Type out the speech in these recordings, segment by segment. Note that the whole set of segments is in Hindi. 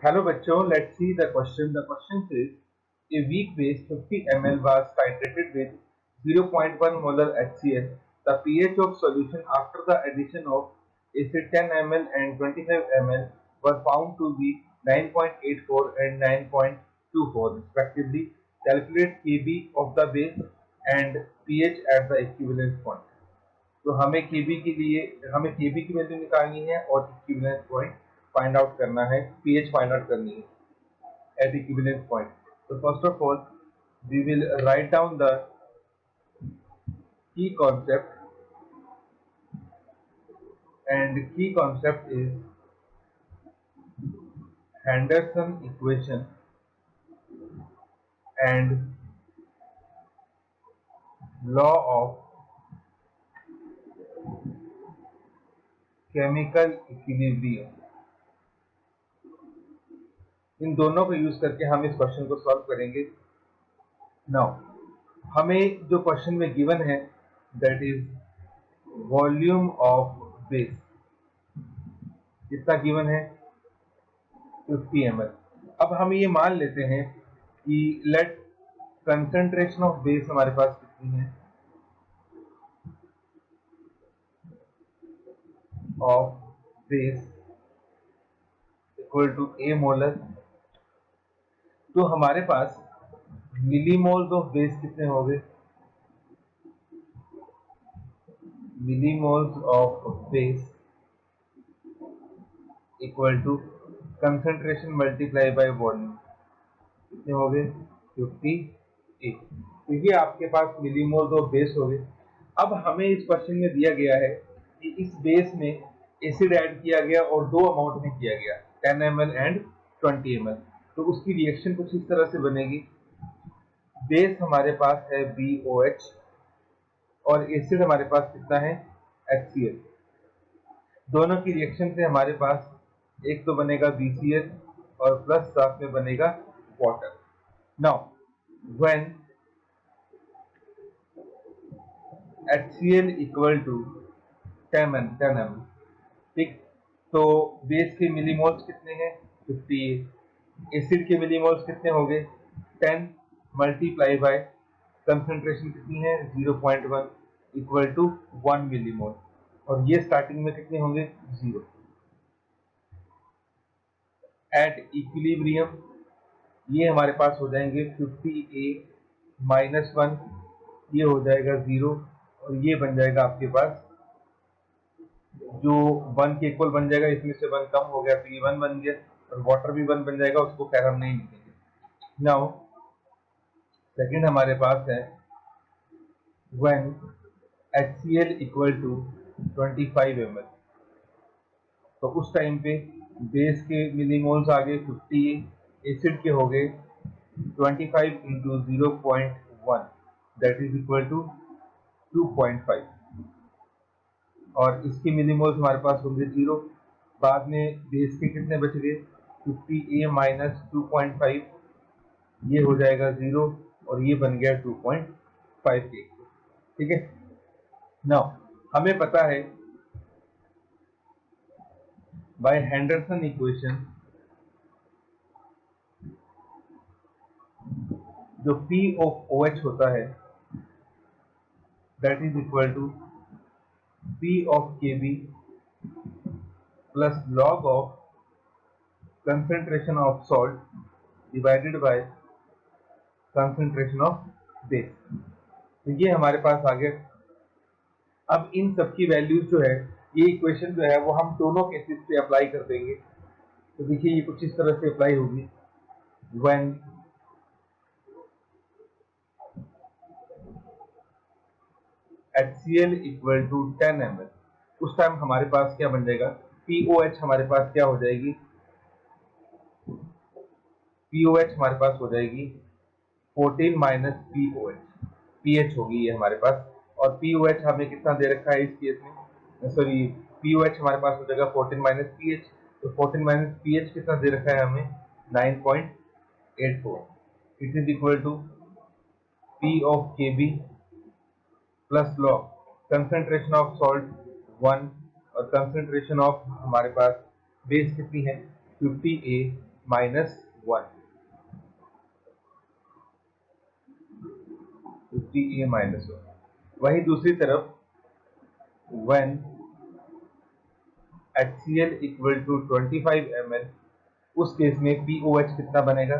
Hello बच्चों, let's see the question. The question says a weak base 50 ml was titrated with 0.1 molar HCl. The pH of solution after the addition of acid 10 ml and 25 ml were found to be 9.84 and 9.24 respectively. Calculate Kb of the base and pH at the equivalence point. तो हमें केबी के लिए हमें केबी की वैल्यू निकालनी है और इक्विवेलेंस पॉइंट फाइंड आउट करना है, पीएच फाइंड आउट करनी है एट इक्विवेलेंस पॉइंट. तो first of all we will write down the key concept and key concept is Henderson equation and law of chemical equilibrium. इन दोनों को यूज करके हम इस क्वेश्चन को सॉल्व करेंगे. नाउ हमें जो क्वेश्चन में गिवन है that is volume of base. कितना गिवन है? 50 ml. अब हम ये मान लेते हैं कि लेट कंसंट्रेशन ऑफ बेस हमारे पास कितनी है, of base equal to a molar. तो हमारे पास मिलीमोल्स ऑफ बेस कितने हो गए? Millimoles of base equal to concentration multiply by volume. कितने हो गए? 58. तो ये आपके पास मिलीमोल्स ऑफ बेस हो गए. अब हमें इस क्वेश्चन में दिया गया है कि इस बेस में एसिड ऐड किया गया और दो अमाउंट में किया गया, 10 ml एंड 20 ml. तो उसकी रिएक्शन कुछ इस तरह से बनेगी. बेस हमारे पास है BOH और एसिड हमारे पास कितना है? HCl. दोनों की रिएक्शन से हमारे पास एक तो बनेगा BCl और प्लस साथ में बनेगा water. Now when HCl equal to 10 ml, ठीक, तो बेस के मिलीमोल्स कितने हैं? 58. एसिड के मिलीमोल्स कितने हो गए? 10 मल्टीप्लाई बाय कंसंट्रेशन कितनी है? 0.1 इक्वल टू 1 मिलीमोल. और ये स्टार्टिंग में कितने होंगे? 0. एट इक्विलिब्रियम ये हमारे पास हो जाएंगे 50A माइनस 1, ये हो जाएगा 0 और ये बन जाएगा आपके पास जो 1 के इक्वल बन जाएगा. इसमें से 1 कम हो गया तो ये 1 बन गया और वाटर भी 1 बन जाएगा, उसको खैर हम नहीं लिखेंगे. नाउ सेकंड हमारे पास है when HCl equal to 25 ml. तो उस टाइम पे बेस के मिलीमोल्स आ गए 50, एसिड के हो गए 25 into 0.1 that is equal to 2.5 और इसके मिलीमोल्स हमारे पास होंगे 0. बाद में बेस के कितने बच गए? 50A माइनस 2.5, ये हो जाएगा 0 और ये बन गया 2.5K. ठीक है. नाउ हमें पता है बाय हेंडरसन इक्वेशन जो P ऑफ OH होता है that is equal to P of Kb plus log of concentration of salt divided by concentration of base. तो ये हमारे पास आ गया. अब इन सब की वैल्यूज जो है, ये इक्वेशन जो है वो हम दोनों केसेस पे अप्लाई कर देंगे. तो देखिए ये कुछ इस तरह से अप्लाई होगी. When HCl equal to 10 ml, उस टाइम हमारे पास क्या बन जाएगा? POH हमारे पास क्या हो जाएगी? POH हमारे पास हो जाएगी 14 माइनस POH. पीएच होगी ये हमारे पास. और POH हमें कितना दे रखा है इस केस में? सॉरी, POH हमारे पास हो जाएगा 14 माइनस PH. तो 14 माइनस PH कितना दे रखा है हमें? 9.84. It is equal to P of Kb plus log concentration of salt 1 और कंसंट्रेशन ऑफ हमारे पास बेस कितनी है? 50A -1, 50A -1। वही दूसरी तरफ when HCl equal to 25 ml, उस केस में POH कितना बनेगा?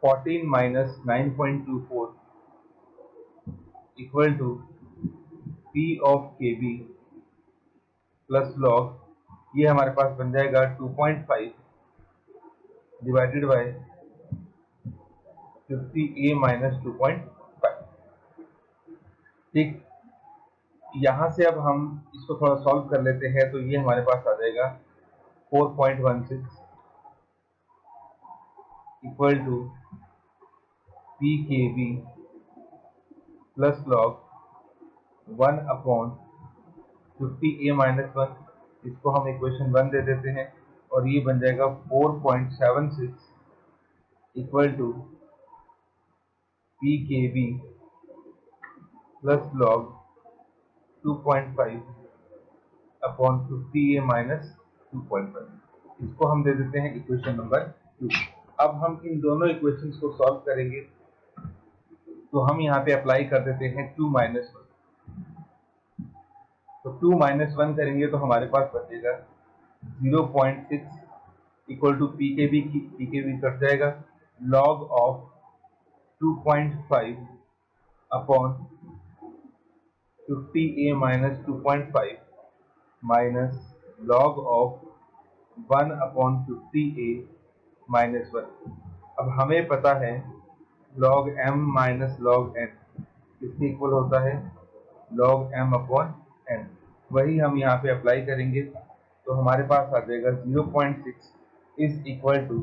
14 minus 9.24 equal to P of Kb plus log, ये हमारे पास बन जाएगा 2.5 डिवाइडेड बाय 50A - 2.5। ठीक, यहाँ से अब हम इसको थोड़ा सॉल्व कर लेते हैं, तो ये हमारे पास आ जाएगा 4.16 equal to PKb plus log 1/50A-1, इसको हम इक्वेशन 1 दे देते हैं, और ये बन जाएगा 4.76 equal to PKb plus log 2.5 upon 50A - 2.5। इसको हम दे देते हैं इक्वेशन नंबर 2। अब हम इन दोनों इक्वेशंस को सॉल्व करेंगे, तो हम यहाँ पे अप्लाई कर देते हैं 2 - 1। तो 2 - 1 करेंगे तो हमारे पास बचेगा 0.6 इक्वल टू PKb कट जाएगा, log of 2.5 upon 50A - 2.5 minus log of 1/50A-1। अब हमें पता है log m minus log n किसके इक्वल होता है? log m upon n। वही हम यहाँ पे अप्लाई करेंगे, तो हमारे पास आ जाएगा 0.6 is equal to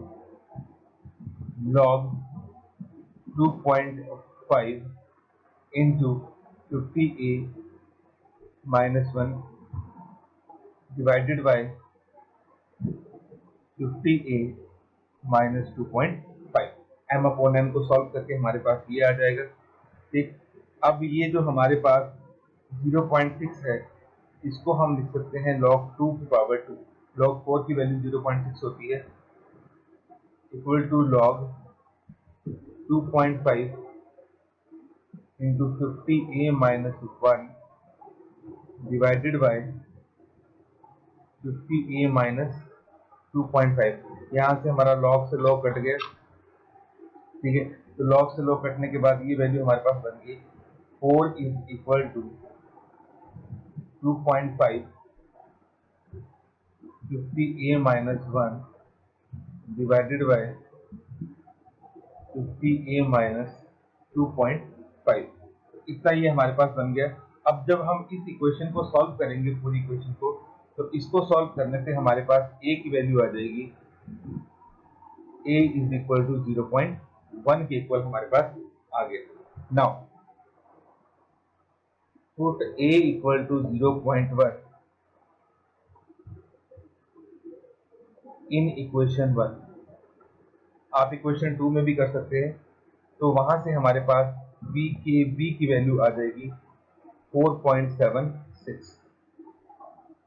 log 2.5 into 50A-1 divided by 50A - 2.5। m upon n को सॉल्व करके हमारे पास ये आ जाएगा। ठीक, अब ये जो हमारे पास 0.6 है, इसको हम लिख सकते हैं log 2 की पावर 2। log 4 की वैल्यू 0.6 होती है, equal to log 2.5 into 50A-1 divided by 50A - 2.5। यहाँ से हमारा log से log कट गया। ठीक है, तो log से log कटने के बाद ये वैल्यू हमारे पास बन गई 4 is equal to 2.5 50A-1 divided by 50A - 2.5। इतना ये हमारे पास बन गया। अब जब हम इस इक्वेशन को सॉल्व करेंगे, पूरी इक्वेशन को, तो इसको सॉल्व करने से हमारे पास a की वैल्यू आ जाएगी, a इज इक्वल टू 0.1 के इक्वल हमारे पास आ गया। Now put a equal to 0.1 in equation 1। आप इक्वेशन 2 में भी कर सकते हैं, तो वहां से हमारे पास b की वैल्यू आ जाएगी 4.76।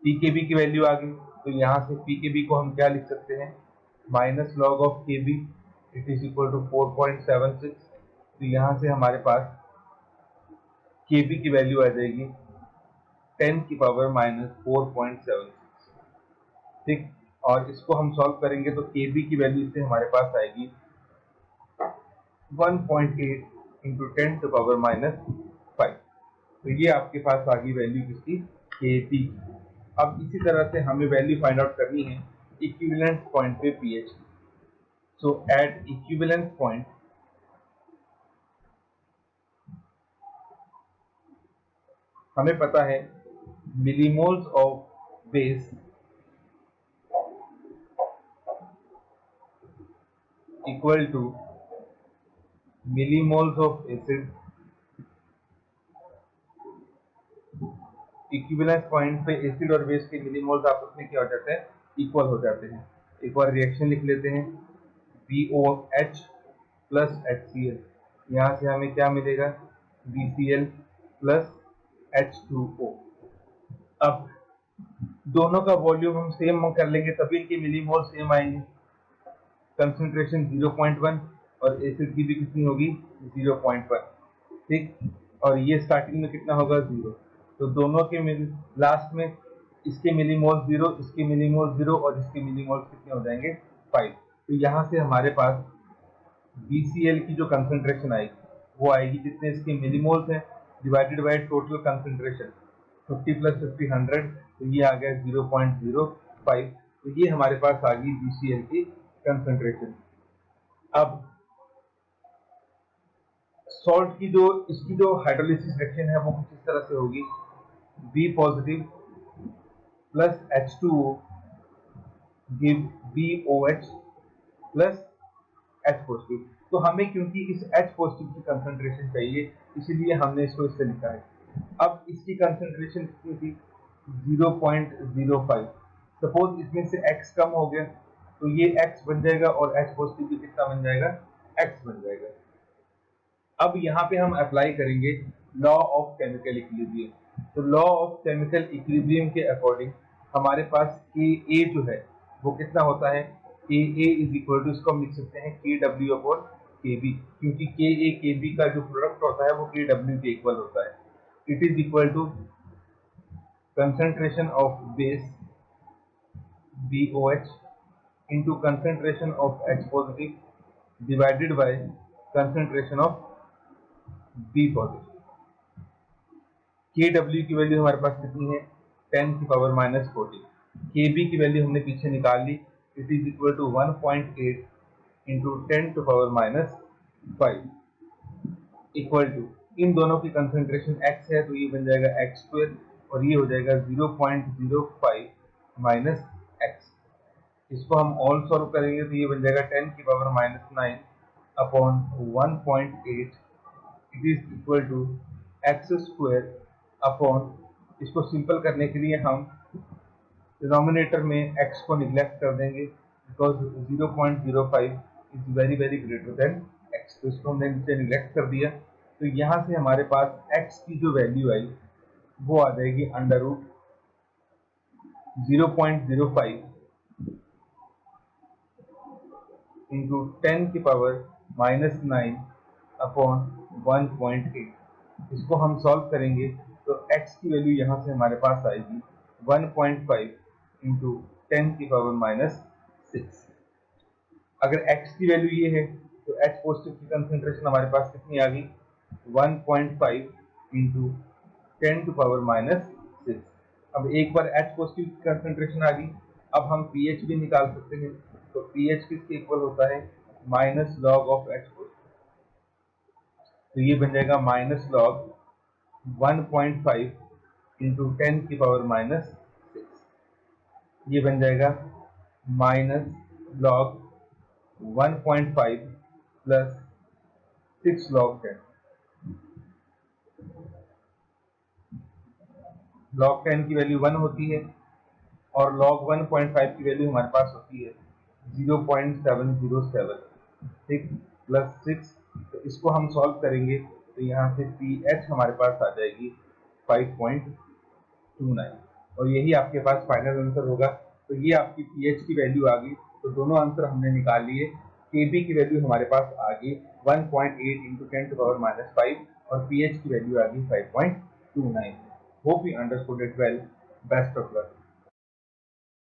PKb की वैल्यू आ गई, तो यहाँ से PKb को हम क्या लिख सकते हैं? Minus log of KB it is equal to 4.76। तो यहाँ से हमारे पास KB की वैल्यू आ जाएगी 10 की पावर -4.76। ठीक, और इसको हम सॉल्व करेंगे तो KB की वैल्यू से हमारे पास आएगी 1.8 इंटू 10 टू पावर -5। तो ये आपके पास आ गई वैल्यू किसकी? KB। अब इसी तरह से हमें वैल्यू फाइंड आउट करनी है इक्विवेलेंस पॉइंट पे pH। So at equivalence point हमें पता है millimoles of base equal to millimoles of acid. Equivalence point पे एसिड और बेस के मिलीमोल्स आपस में क्या हो जाते हैं? इक्वल हो जाते हैं। एक बार रिएक्शन लिख लेते हैं, BOH प्लस HCl। यहाँ से हमें क्या मिलेगा? BCl plus H2O। अब दोनों का वॉल्यूम हम सेम कर लेंगे, तभी इनके मिलीमोल सेम आएंगे। कंसंट्रेशन 0.1 और एसिड की भी कितनी होगी 0.1, ठीक। और ये स्टार्टिंग में कितना होगा 0, तो दोनों के लास्ट में इसके मिलीमोल 0, इसके मिलीमोल 0 और इसके मिलीमोल कितने हो जाएंगे 5। तो यहाँ से हमारे पास BCl की जो कंसंट्रेशन आएगी वो आएगी, जितने इसके मिलीमोल्स हैं डिवाइडेड बाय टोटल कंसंट्रेशन, 50 + 50 100, तो ये आ गया 0.05। तो ये हमारे पास आ गई BCl की कंसंट्रेशन। अब सॉल्ट की जो इसकी जो हाइड्रोलिसिस रिएक्शन है वो कुछ इस तरह से होगी, B positive plus H2O give BOH plus H positive. तो हमें क्योंकि इस H पॉजिटिव की कंसंट्रेशन चाहिए, इसीलिए हमने इसको इससे लिखा है। अब इसकी कंसंट्रेशन कितनी थी 0.05। सपोज इसमें से X कम हो गया तो ये X बन जाएगा और H पॉजिटिव भी कितना बन जाएगा X बन जाएगा। अब यहाँ पे हम अप्लाई करेंगे लॉ ऑफ केमिकल इक्विलिब्रियम। तो लॉ ऑफ केमिकल इक्विलिब्रियम के अकॉर्डिंग हमारे पास Ka जो है वो कितना होता है, Ka इज इक्वल टू, इसको हम लिख सकते हैं KW/Kb, क्योंकि Ka Kb का जो प्रोडक्ट होता है वो Kw के इक्वल होता है। It is equal to concentration of base BOH into concentration of H positive divided by concentration of B positive। Kw की वैल्यू हमारे पास कितनी है 10⁻⁻14। Kb की वैल्यू हमने पीछे निकाल ली, it is equal to 1.8 into 10⁻⁻5 equal to, इन दोनों की कंसंट्रेशन X है तो ये बन जाएगा X² और ये हो जाएगा 0.05 माइनस X। इसको हम ऑल सॉल्व करेंगे तो ये बन जाएगा 10⁻⁻9 upon 1.8, it is equal to X² upon, इसको सिंपल करने के लिए हम डिनोमिनेटर में X को निग्लेक्ट कर देंगे because 0.05 is very greater than X, तो इसको हमने नीचे निग्लेक्ट कर दिया। तो यहाँ से हमारे पास X की जो वैल्यू आई वो आ जाएगी अंडर रूट 0.05 इंटू 10⁻⁻9 अपॉन 1.8। इसको हम सॉल्व करेंगे तो x की वैल्यू यहाँ से हमारे पास आएगी 1.5 इंटू 10⁻⁻6। अगर x की वैल्यू ये है तो H पॉजिटिव की कंसंट्रेशन हमारे पास कितनी आ गई 1.5 इंटू 10⁻⁻6। अब एक बार H पॉजिटिव की कंसंट्रेशन आ गई, अब हम pH भी निकाल सकते हैं। तो pH किसके इक्वल होता है minus log of H positive, तो ये बन जाएगा माइनस लॉग 1.5 इंटू 10⁻⁻6, ये बन जाएगा minus log 1.5 plus 6 log 10। Log 10 की वैल्यू 1 होती है और लॉग 1.5 की वैल्यू हमारे पास होती है 0.707, ठीक, प्लस 6। तो इसको हम सॉल्व करेंगे तो यहाँ से pH हमारे पास आ जाएगी 5.29 और यही आपके पास फाइनल आंसर होगा। तो ये आपकी pH की वैल्यू आ गई। तो दोनों आंसर हमने निकाल लिए। Kb की वैल्यू हमारे पास आ गई 1.8 इंटू 10⁻⁻5 और pH की वैल्यू आ गई 5.29। Hope you understood it well. Best of luck.